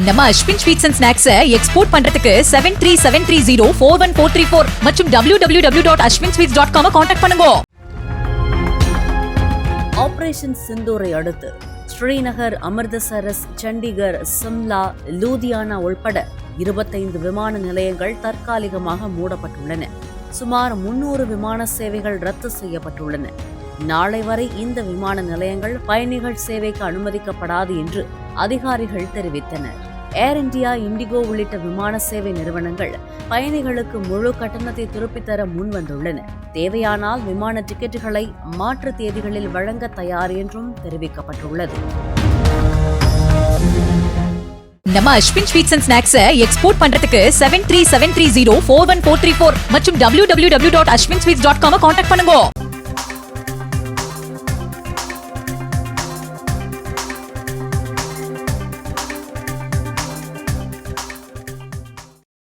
நம்ம Ashwin sweets and snacks export பண்றதுக்கு 7373041434 மற்றும் www.ashwinsweets.com கான்டாக்ட் பண்ணுங்க. ஆபரேஷன் சிந்தூரை அடுத்து ஸ்ரீநகர், அமிர்தசரஸ், சண்டிகர், சிம்லா, லூதியானா உள்பட 25 விமான நிலையங்கள் தற்காலிகமாக மூடப்பட்டுள்ளன. சுமார் 300 விமான சேவைகள் ரத்து செய்யப்பட்டுள்ளன. நாளை வரை இந்த விமான நிலையங்கள் பயணிகள் சேவைக்கு அனுமதிக்கப்படாது என்று அதிகாரிகள் தெரிவித்தனர். ஏர் இந்தியா, இண்டிகோ உள்ளிட்ட விமான சேவை நிறுவனங்கள் பயணிகளுக்கு முழு கட்டணத்தை திருப்பித் தர முன்வந்துள்ளன. தேவையானால் விமான டிக்கெட்டுகளை மாற்று தேதிகளில் வழங்க தயார் என்றும் தெரிவிக்கப்பட்டுள்ளது. நம்ம Ashwin sweets and snacks export பண்றதுக்கு 7373041434 மற்றும் www.ashwinsweets.com கான்டாக்ட் பண்ணுங்க.